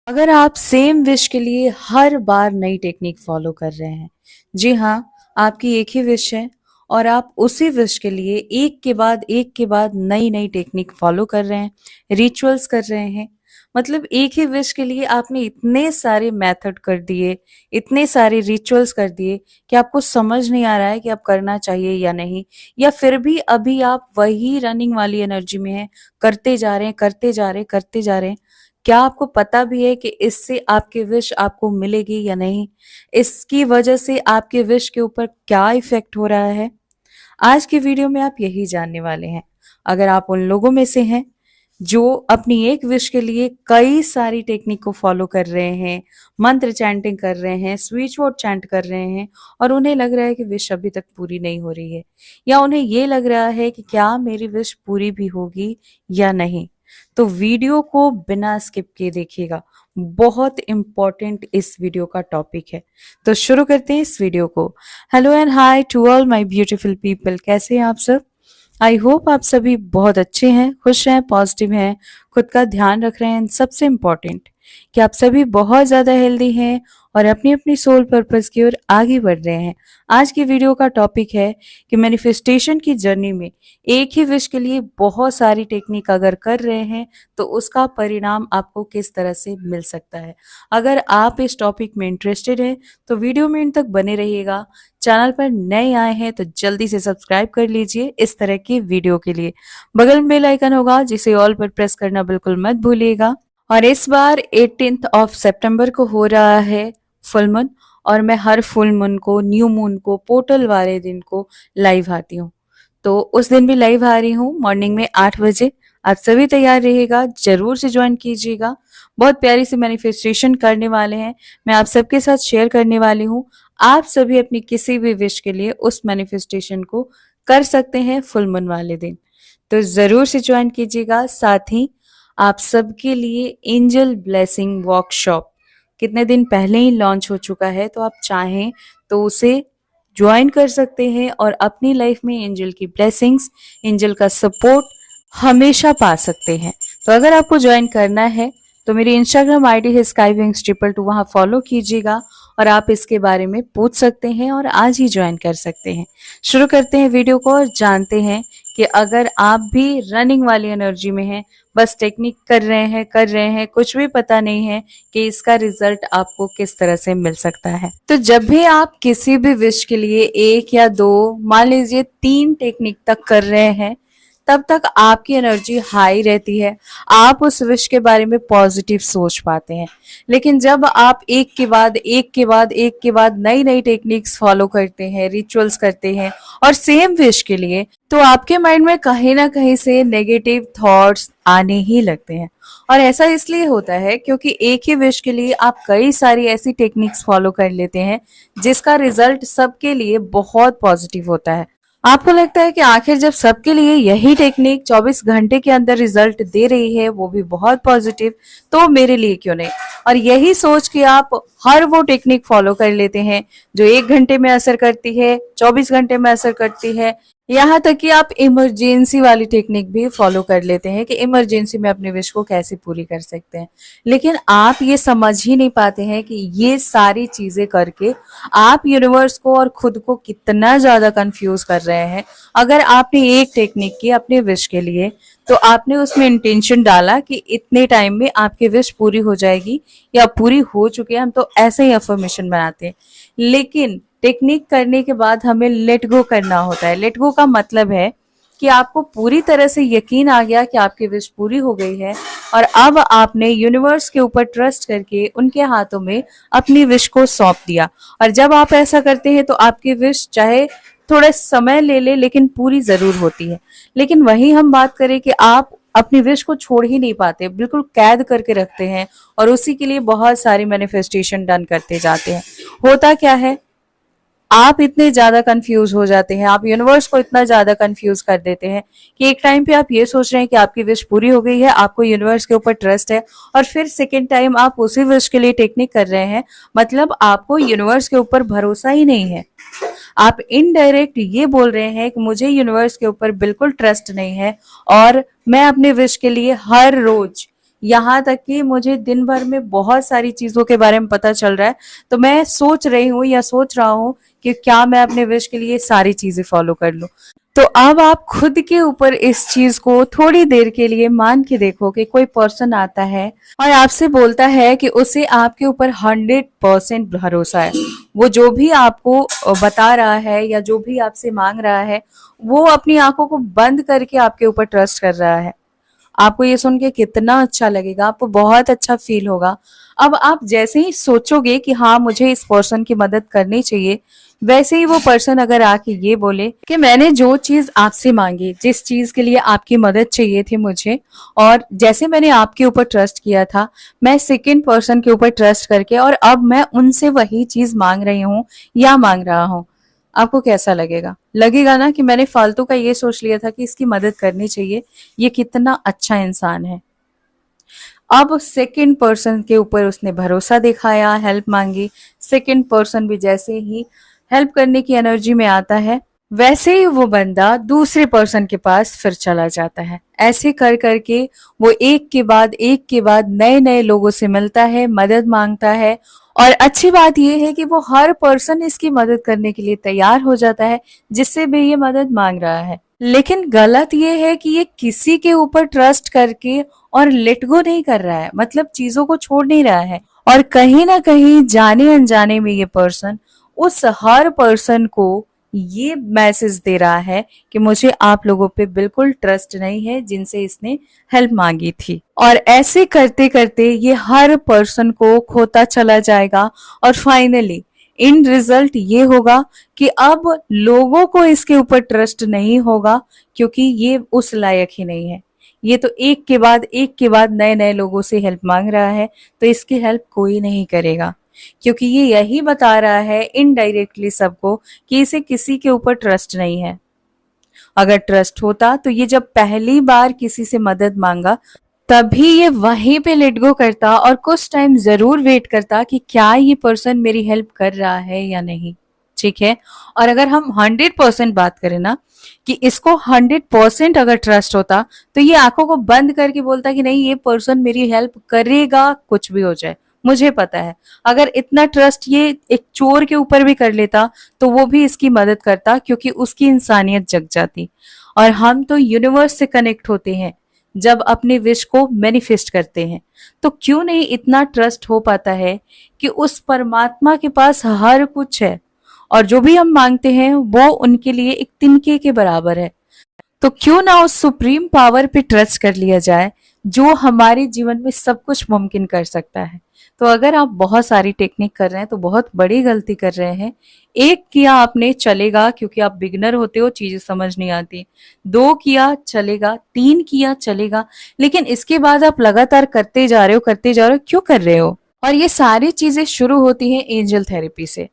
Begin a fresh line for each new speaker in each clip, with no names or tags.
अगर आप same wish के लिए हर बार नई टेक्निक फॉलो कर रहे हैं, जी हाँ, आपकी एक ही विश है और आप उसी विश के लिए एक के बाद नई नई टेक्निक फॉलो कर रहे हैं, रिचुअल्स कर रहे हैं। मतलब एक ही विश के लिए आपने इतने सारे मेथड कर दिए, इतने सारे रिचुअल्स कर दिए कि आपको समझ नहीं आ रहा है कि अब करना चाहिए या नहीं, या फिर भी अभी आप वही रनिंग वाली एनर्जी में हैं, करते जा रहे हैं, करते जा रहे हैं, करते जा रहे हैं। क्या आपको पता भी है कि इससे आपकी विश आपको मिलेगी या नहीं? इसकी वजह से आपके विश के ऊपर क्या इफ़ेक्ट हो रहा है? आज की वीडियो में आप यही जानने वाले हैं। अगर आप उन लोगों में से हैं जो अपनी एक विश के लिए कई सारी टेक्निक को फॉलो कर रहे हैं, मंत्र चैंटिंग कर रहे हैं, स्विच वर्ड चैंट कर रहे हैं और उन्हें लग रहा है कि विश अभी तक पूरी नहीं हो रही है, या उन्हें ये लग रहा है कि क्या मेरी विश पूरी भी होगी या नहीं, तो वीडियो को बिना स्किप किए देखिएगा। बहुत इंपॉर्टेंट इस वीडियो का टॉपिक है। तो शुरू करते हैं इस वीडियो को। Hello and hi to all my beautiful people, कैसे हैं आप सब? आई होप आप सभी बहुत अच्छे हैं, खुश हैं, पॉजिटिव हैं, खुद का ध्यान रख रहे हैं। सबसे इम्पोर्टेंट कि आप सभी बहुत ज़्यादा हेल्दी हैं और अपनी अपनी सोल पर्पस की ओर आगे बढ़ रहे हैं। आज की वीडियो का टॉपिक है कि मैनिफेस्टेशन की जर्नी में एक ही विश के लिए बहुत सारी टेक्निक अगर कर रहे हैं तो उसका परिणाम आपको किस तरह से मिल सकता है। अगर आप इस टॉपिक में इंटरेस्टेड हैं तो वीडियो में इन तक बने रहिएगा। चैनल पर नए आए हैं तो जल्दी से सब्सक्राइब कर लीजिए इस तरह की वीडियो के लिए। बगल में बेल आइकन होगा जिसे ऑल पर प्रेस करना बिल्कुल मत भूलिएगा। और इस बार 18 ऑफ सितंबर को हो रहा है फुल मून, और मैं हर फुल मून को, न्यू मून को, पोर्टल वाले दिन को लाइव आती हूँ। तो उस दिन भी लाइव आ रही हूँ मॉर्निंग में 8 बजे। आप सभी तैयार रहिएगा, जरूर से ज्वाइन कीजिएगा। बहुत प्यारी सी मैनिफेस्टेशन करने वाले हैं, मैं आप सबके साथ शेयर करने वाली हूँ। आप सभी अपनी किसी भी विश के लिए उस मैनिफेस्टेशन को कर सकते हैं फुल मून वाले दिन, तो जरूर से ज्वाइन कीजिएगा। साथ ही आप सबके लिए एंजल ब्लेसिंग वर्कशॉप कितने दिन पहले ही लॉन्च हो चुका है, तो आप चाहें तो उसे ज्वाइन कर सकते हैं और अपनी लाइफ में एंजल की ब्लेसिंग्स, एंजल का सपोर्ट हमेशा पा सकते हैं। तो अगर आपको ज्वाइन करना है तो मेरी इंस्टाग्राम आईडी है skywings222, वहां फॉलो कीजिएगा और आप इसके बारे में पूछ सकते हैं और आज ही ज्वाइन कर सकते हैं। शुरू करते हैं वीडियो को और जानते हैं कि अगर आप भी रनिंग वाली एनर्जी में हैं, बस टेक्निक कर रहे हैं, कुछ भी पता नहीं है कि इसका रिजल्ट आपको किस तरह से मिल सकता है, तो जब भी आप किसी भी विश के लिए एक या दो, मान लीजिए 3 टेक्निक तक कर रहे हैं, तब तक आपकी एनर्जी हाई रहती है, आप उस विश के बारे में पॉजिटिव सोच पाते हैं। लेकिन जब आप एक के बाद एक के बाद एक के बाद नई नई टेक्निक्स फॉलो करते हैं, रिचुअल्स करते हैं और सेम विश के लिए, तो आपके माइंड में कहीं ना कहीं से नेगेटिव थॉट्स आने ही लगते हैं। और ऐसा इसलिए होता है क्योंकि एक ही विश के लिए आप कई सारी ऐसी टेक्निक्स फॉलो कर लेते हैं जिसका रिजल्ट सबके लिए बहुत पॉजिटिव होता है। आपको लगता है कि आखिर जब सबके लिए यही टेक्निक 24 घंटे के अंदर रिजल्ट दे रही है, वो भी बहुत पॉजिटिव, तो मेरे लिए क्यों नहीं। और यही सोच के आप हर वो टेक्निक फॉलो कर लेते हैं जो 1 घंटे में असर करती है, 24 घंटे में असर करती है। यहाँ तक कि आप इमरजेंसी वाली टेक्निक भी फॉलो कर लेते हैं कि इमरजेंसी में अपने विश को कैसे पूरी कर सकते हैं। लेकिन आप ये समझ ही नहीं पाते हैं कि ये सारी चीजें करके आप यूनिवर्स को और खुद को कितना ज्यादा कंफ्यूज कर रहे हैं। अगर आपने एक टेक्निक की अपने विश के लिए, तो आपने उसमें इंटेंशन डाला कि इतने टाइम में आपकी विश पूरी हो जाएगी या पूरी हो चुकी है, हम तो ऐसे ही अफर्मेशन बनाते हैं। लेकिन टेक्निक करने के बाद हमें लेट गो करना होता है। लेट गो का मतलब है कि आपको पूरी तरह से यकीन आ गया कि आपकी विश पूरी हो गई है और अब आपने यूनिवर्स के ऊपर ट्रस्ट करके उनके हाथों में अपनी विश को सौंप दिया। और जब आप ऐसा करते हैं तो आपकी विश चाहे थोड़ा समय ले ले लेकिन पूरी जरूर होती है। लेकिन वही हम बात करें कि आप अपनी विश को छोड़ ही नहीं पाते, बिल्कुल कैद करके रखते हैं और उसी के लिए बहुत सारी मैनिफेस्टेशन डन करते जाते हैं। होता क्या है, आप इतने ज्यादा कंफ्यूज हो जाते हैं, आप यूनिवर्स को इतना ज्यादा कंफ्यूज कर देते हैं कि एक टाइम पे आप ये सोच रहे हैं कि आपकी विश पूरी हो गई है, आपको यूनिवर्स के ऊपर ट्रस्ट है, और फिर सेकेंड टाइम आप उसी विश के लिए टेक्निक कर रहे हैं, मतलब आपको यूनिवर्स के ऊपर भरोसा ही नहीं है। आप इनडायरेक्ट ये बोल रहे हैं कि मुझे यूनिवर्स के ऊपर बिल्कुल ट्रस्ट नहीं है और मैं अपने विश के लिए हर रोज यहाँ तक कि मुझे दिन भर में बहुत सारी चीजों के बारे में पता चल रहा है। तो मैं सोच रही हूँ या सोच रहा हूँ कि क्या मैं अपने विश के लिए सारी चीजें फॉलो कर लूं। तो अब आप खुद के ऊपर इस चीज को थोड़ी देर के लिए मान के देखो कि कोई पर्सन आता है और आपसे बोलता है कि उसे आपके ऊपर 100% भरोसा है। वो जो भी आपको बता रहा है या जो भी आपसे मांग रहा है, वो अपनी आंखों को बंद करके आपके ऊपर ट्रस्ट कर रहा है। आपको ये सुन के कितना अच्छा लगेगा, आपको बहुत अच्छा फील होगा। अब आप जैसे ही सोचोगे कि हाँ मुझे इस पर्सन की मदद करनी चाहिए, वैसे ही वो पर्सन अगर आके ये बोले कि मैंने जो चीज आपसे मांगी, जिस चीज के लिए आपकी मदद चाहिए थी मुझे, और जैसे मैंने आपके ऊपर ट्रस्ट किया था, मैं सेकंड पर्सन के ऊपर ट्रस्ट करके और अब मैं उनसे वही चीज मांग रही हूँ या मांग रहा हूँ, आपको कैसा लगेगा? लगेगा ना कि मैंने फालतू का ये सोच लिया था कि इसकी मदद करनी चाहिए, ये कितना अच्छा इंसान है। अब सेकंड पर्सन के ऊपर उसने भरोसा दिखाया, हेल्प मांगी। सेकंड पर्सन भी जैसे ही हेल्प करने की एनर्जी में आता है, वैसे ही वो बंदा दूसरे पर्सन के पास फिर चला जाता है। ऐसे कर करके वो एक के बाद नए नए लोगों से मिलता है, मदद मांगता है। और अच्छी बात यह है कि वो हर पर्सन इसकी मदद करने के लिए तैयार हो जाता है जिससे भी ये मदद मांग रहा है। लेकिन गलत ये है कि ये किसी के ऊपर ट्रस्ट करके और लेट गो नहीं कर रहा है, मतलब चीजों को छोड़ नहीं रहा है। और कहीं ना कहीं जाने अनजाने में ये पर्सन उस हर पर्सन को ये मैसेज दे रहा है कि मुझे आप लोगों पे बिल्कुल ट्रस्ट नहीं है जिनसे इसने हेल्प मांगी थी। और ऐसे करते करते ये हर पर्सन को खोता चला जाएगा और फाइनली इन रिजल्ट ये होगा कि अब लोगों को इसके ऊपर ट्रस्ट नहीं होगा, क्योंकि ये उस लायक ही नहीं है। ये तो एक के बाद नए नए लोगों से हेल्प मांग रहा है, तो इसकी हेल्प कोई नहीं करेगा, क्योंकि ये यही बता रहा है इनडायरेक्टली सबको कि इसे किसी के ऊपर ट्रस्ट नहीं है। अगर ट्रस्ट होता तो ये जब पहली बार किसी से मदद मांगा, तभी ये वहीं पे लेट गो करता और कुछ टाइम जरूर वेट करता कि क्या ये पर्सन मेरी हेल्प कर रहा है या नहीं। ठीक है। और अगर हम 100% बात करें ना, कि इसको 100% अगर ट्रस्ट होता, तो ये आंखों को बंद करके बोलता कि नहीं, ये पर्सन मेरी हेल्प करेगा कुछ भी हो जाए, मुझे पता है। अगर इतना ट्रस्ट ये एक चोर के ऊपर भी कर लेता, तो वो भी इसकी मदद करता, क्योंकि उसकी इंसानियत जग जाती। और हम तो यूनिवर्स से कनेक्ट होते हैं जब अपने विश को मैनिफेस्ट करते हैं। तो क्यों नहीं इतना ट्रस्ट हो पाता है कि उस परमात्मा के पास हर कुछ है और जो भी हम मांगते हैं वो उनके लिए एक तिनके के बराबर है। तो क्यों ना उस सुप्रीम पावर पे ट्रस्ट कर लिया जाए जो हमारे जीवन में सब कुछ मुमकिन कर सकता है। तो अगर आप बहुत सारी टेक्निक कर रहे हैं तो बहुत बड़ी गलती कर रहे हैं। एक किया आपने चलेगा, क्योंकि आप बिगनर होते हो, चीजें समझ नहीं आती। दो किया चलेगा, तीन किया चलेगा, लेकिन इसके बाद आप लगातार करते जा रहे हो, क्यों कर रहे हो? और ये सारी चीजें शुरू होती हैं एंजल थेरेपी से।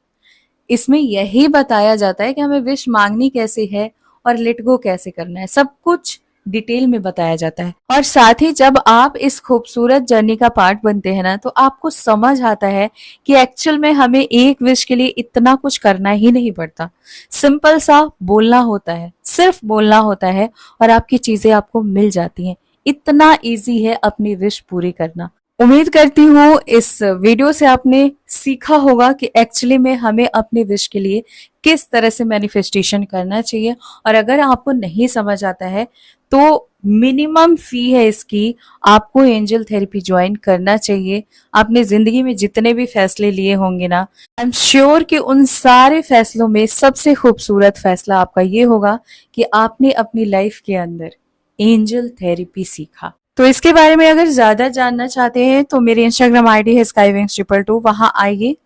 इसमें यही बताया जाता है कि हमें विश मांगनी कैसे है और लेट गो कैसे करना है, सब कुछ डिटेल में बताया जाता है। और साथ ही जब आप इस खूबसूरत जर्नी का पार्ट बनते हैं ना, तो आपको समझ आता है कि एक्चुअल में हमें एक विश के लिए इतना कुछ करना ही नहीं पड़ता। सिंपल सा बोलना होता है, सिर्फ बोलना होता है और आपकी चीजें आपको मिल जाती हैं। इतना इजी है अपनी विश पूरी करना। उम्मीद करती हूँ इस वीडियो से आपने सीखा होगा कि एक्चुअली में हमें अपने विश के लिए किस तरह से मैनिफेस्टेशन करना चाहिए। और अगर आपको नहीं समझ आता है तो मिनिमम फी है इसकी, आपको एंजल थेरेपी ज्वाइन करना चाहिए। आपने जिंदगी में जितने भी फैसले लिए होंगे ना, आई एम श्योर कि उन सारे फैसलों में सबसे खूबसूरत फैसला आपका ये होगा कि आपने अपनी लाइफ के अंदर एंजल थेरेपी सीखा। तो इसके बारे में अगर ज्यादा जानना चाहते हैं तो मेरी इंस्टाग्राम आईडी है skywings222, वहां आइए,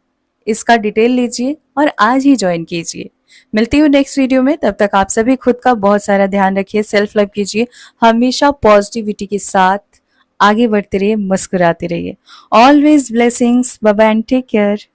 इसका डिटेल लीजिए और आज ही ज्वाइन कीजिए। मिलती हूँ नेक्स्ट वीडियो में, तब तक आप सभी खुद का बहुत सारा ध्यान रखिए, सेल्फ लव कीजिए, हमेशा पॉजिटिविटी के साथ आगे बढ़ते रहिए, मुस्कुराते रहिए। Always blessings, bye bye and take care.